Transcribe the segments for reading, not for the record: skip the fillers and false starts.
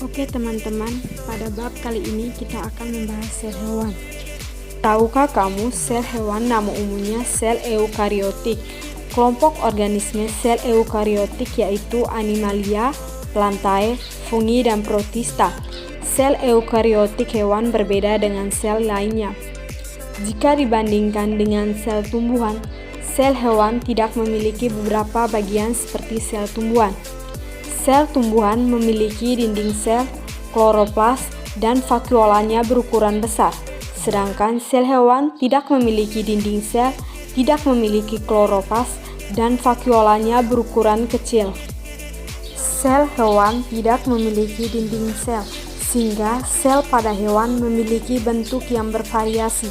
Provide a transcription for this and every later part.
Oke teman-teman, pada bab kali ini kita akan membahas sel hewan. Tahukah kamu sel hewan nama umumnya sel eukariotik? Kelompok organisme sel eukariotik yaitu Animalia, Plantae, Fungi, dan Protista. Sel eukariotik hewan berbeda dengan sel lainnya. Jika dibandingkan dengan sel tumbuhan, sel hewan tidak memiliki beberapa bagian seperti sel tumbuhan. Sel tumbuhan memiliki dinding sel, kloroplas, dan vakuolanya berukuran besar. Sedangkan sel hewan tidak memiliki dinding sel, tidak memiliki kloroplas, dan vakuolanya berukuran kecil. Sel hewan tidak memiliki dinding sel, sehingga sel pada hewan memiliki bentuk yang bervariasi.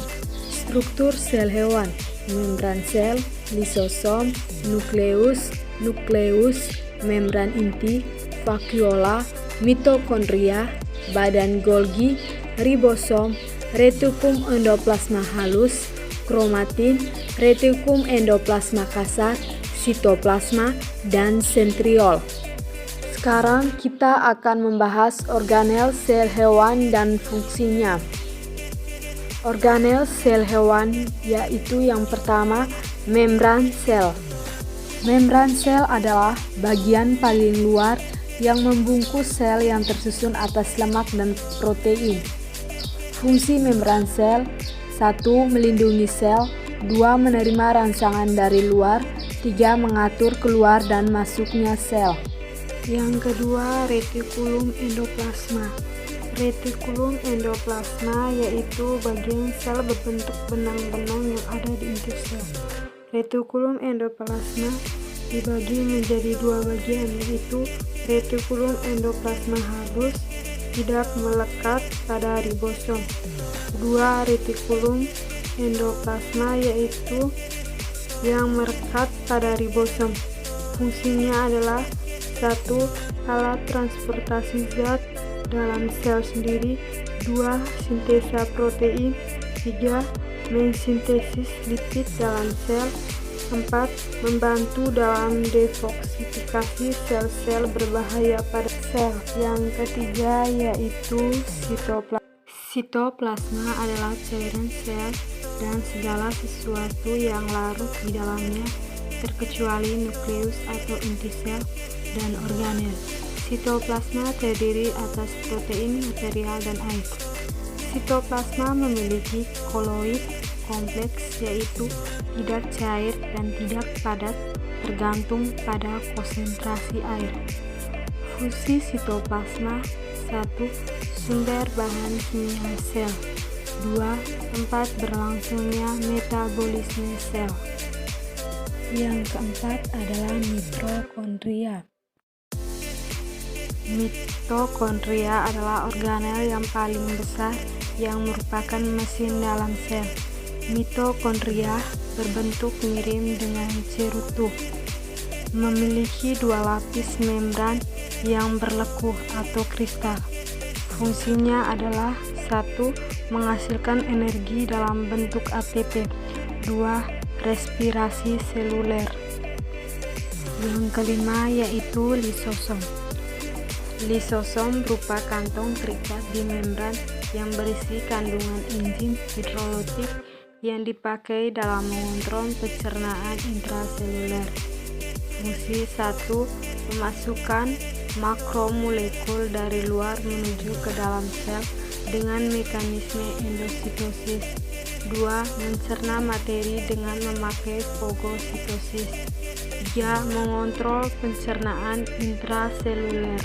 Struktur sel hewan: membran sel, lisosom, nukleus, membran inti, vakuola, mitokondria, badan Golgi, ribosom, retikulum endoplasma halus, kromatin, retikulum endoplasma kasar, sitoplasma, dan sentriol. Sekarang kita akan membahas organel sel hewan dan fungsinya. Organel sel hewan yaitu yang pertama, membran sel. Membran sel adalah bagian paling luar yang membungkus sel yang tersusun atas lemak dan protein. Fungsi membran sel: 1. Melindungi sel, 2. Menerima rangsangan dari luar, 3. Mengatur keluar dan masuknya sel. Yang kedua, retikulum endoplasma. Retikulum endoplasma yaitu bagian sel berbentuk benang-benang yang ada di inti sel. Retikulum endoplasma dibagi menjadi dua bagian, yaitu retikulum endoplasma halus tidak melekat pada ribosom. Kedua, retikulum endoplasma yaitu yang melekat pada ribosom. Fungsinya adalah 1. Alat transportasi zat dalam sel sendiri, 2. Sintesa protein, 3. Mensintesis lipid dalam sel, 4. Membantu dalam detoksifikasi sel-sel berbahaya pada sel. Yang ketiga yaitu sitoplasma. Sitoplasma adalah cairan sel dan segala sesuatu yang larut di dalamnya, terkecuali nukleus atau inti sel dan organel. Sitoplasma terdiri atas protein, material, dan air. Sitoplasma memiliki koloid kompleks, yaitu tidak cair dan tidak padat, tergantung pada konsentrasi air. Fungsi sitoplasma: 1. Sumber bahan kimia sel, 2. Tempat berlangsungnya metabolisme sel. Yang keempat adalah mitokondria. Mitokondria adalah organel yang paling besar yang merupakan mesin dalam sel. Mitokondria berbentuk mirip dengan cerutu, memiliki dua lapis membran yang berlekuh atau kristal. Fungsinya adalah 1. Menghasilkan energi dalam bentuk ATP, 2. Respirasi seluler. Yang kelima yaitu lisosom. Lisosom berupa kantong terikat di membran yang berisi kandungan enzim hidrolitik yang dipakai dalam mengontrol pencernaan intraseluler. Fungsi 1. Memasukkan makromolekul dari luar menuju ke dalam sel dengan mekanisme endositosis. 2. Mencerna materi dengan memakai fagositosis. 3. Mengontrol pencernaan intraseluler.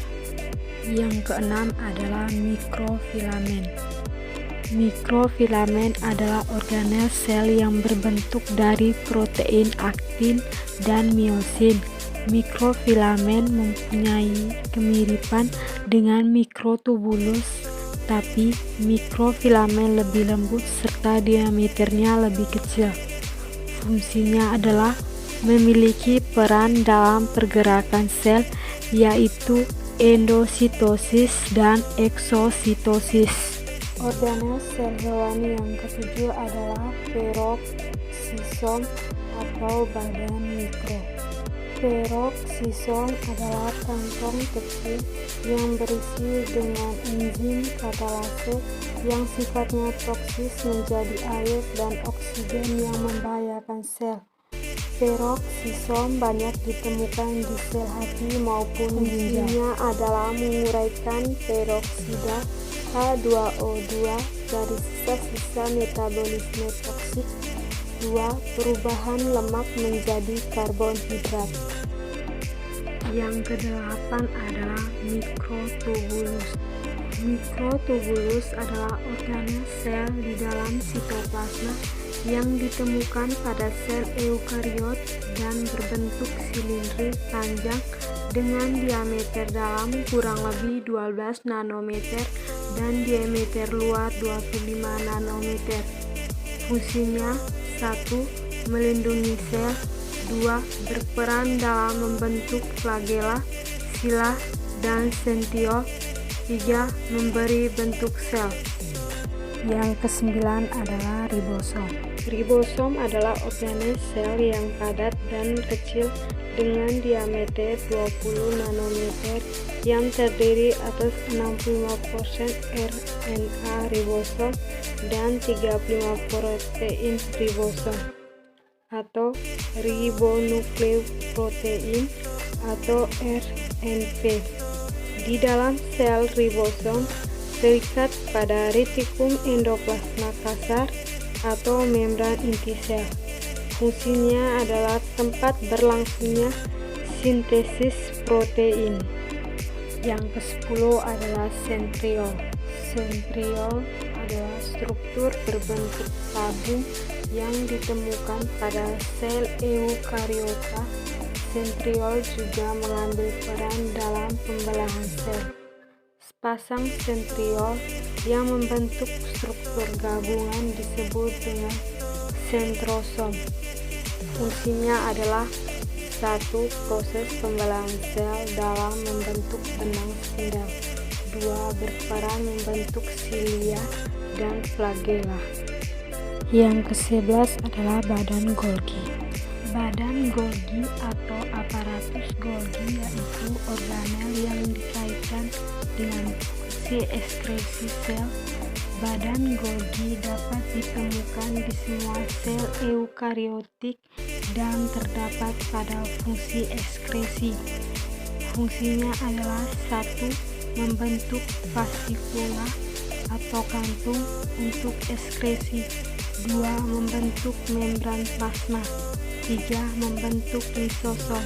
Yang keenam adalah mikrofilamen. Mikrofilamen adalah organel sel yang berbentuk dari protein aktin dan miosin. Mikrofilamen mempunyai kemiripan dengan mikrotubulus, tapi mikrofilamen lebih lembut serta diameternya lebih kecil. Fungsinya adalah memiliki peran dalam pergerakan sel, yaitu endositosis dan eksositosis. Organel sel hewani yang ketujuh adalah peroksisom atau badan mikro. Peroksisom adalah kantong kecil yang berisi dengan enzim katalase yang sifatnya toksis menjadi air dan oksigen yang membahayakan sel. Peroksisom banyak ditemukan di sel hati maupun ginjal. Fungsinya adalah menguraikan peroksida H2O2 dari sisa-sisa metabolisme toksik. 2. Perubahan lemak menjadi karbohidrat. Yang kedelapan adalah mikrotubulus. Mikrotubulus adalah organel sel di dalam sitoplasma yang ditemukan pada sel eukariot dan berbentuk silindris panjang dengan diameter dalam kurang lebih 12 nanometer dan diameter luar 25 nanometer. Fungsinya 1. Melindungi sel. 2. Berperan dalam membentuk flagela, sila, dan sentriol. 3. Memberi bentuk sel. Yang kesembilan adalah ribosom. Ribosom adalah organel sel yang padat dan kecil dengan diameter 20 nanometer yang terdiri atas 65% RNA ribosom dan 35 protein ribosom atau ribonukleoprotein atau RNP. Di dalam sel ribosom terikat pada retikulum endoplasma kasar atau membran inti sel. Fungsinya adalah tempat berlangsungnya sintesis protein. Yang ke-10 adalah sentriol. Sentriol adalah struktur berbentuk tabung yang ditemukan pada sel eukariota. Sentriol juga mengambil peran dalam pembelahan sel. Sepasang sentriol yang membentuk struktur gabungan disebut dengan sentrosom. Fungsinya adalah 1. Proses pembelahan sel dalam membentuk benang spindel. 2. Berperan membentuk silia dan flagela. Yang ke-11 adalah badan Golgi. Badan Golgi atau aparatus Golgi yaitu organel yang dikaitkan dengan fungsi ekskresi sel. Badan Golgi dapat ditemukan di semua sel eukariotik dan terdapat pada fungsi ekskresi. Fungsinya adalah 1. Membentuk vasikula atau kantung untuk ekskresi. 2. Membentuk membran plasma. 3. Membentuk lisosom.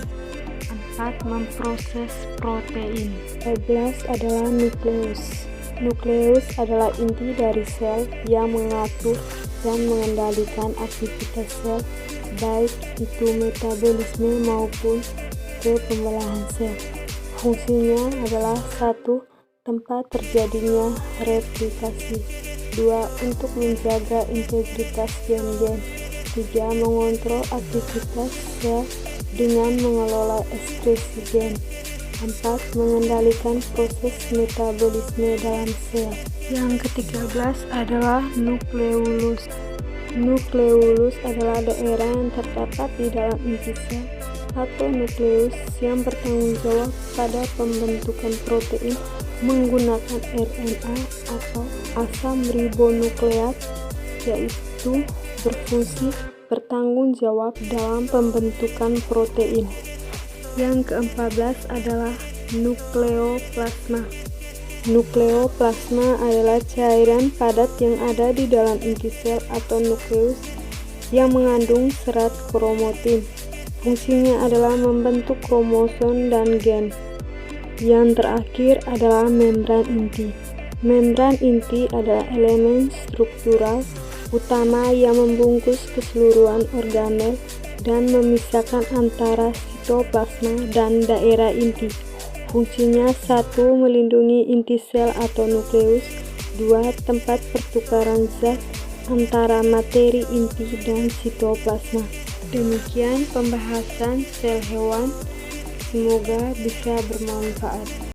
4. Memproses protein. 12 adalah nukleus. Nukleus adalah inti dari sel yang mengatur dan mengendalikan aktivitas sel, baik itu metabolisme maupun pembelahan sel. Fungsinya adalah 1. Tempat terjadinya replikasi. 2. Untuk menjaga integritas gen-gen. 3. Mengontrol aktivitas sel dengan mengelola ekskresi gen. 4. Mengendalikan proses metabolisme dalam sel. Yang ke-13 adalah nukleolus. Nukleolus adalah daerah yang terdapat di dalam inti sel atau nukleus yang bertanggung jawab pada pembentukan protein menggunakan RNA atau asam ribonukleat, yaitu berfungsi bertanggung jawab dalam pembentukan protein. Yang ke-14 adalah nukleoplasma. Nukleoplasma adalah cairan padat yang ada di dalam inti sel atau nukleus yang mengandung serat kromatin. Fungsinya adalah membentuk kromosom dan gen. Yang terakhir adalah membran inti. Membran inti adalah elemen struktural utama yang membungkus keseluruhan organel dan memisahkan antara sitoplasma dan daerah inti. Fungsinya 1. Melindungi inti sel atau nukleus. 2. Tempat pertukaran zat antara materi inti dan sitoplasma. Demikian pembahasan sel hewan. Semoga bisa bermanfaat.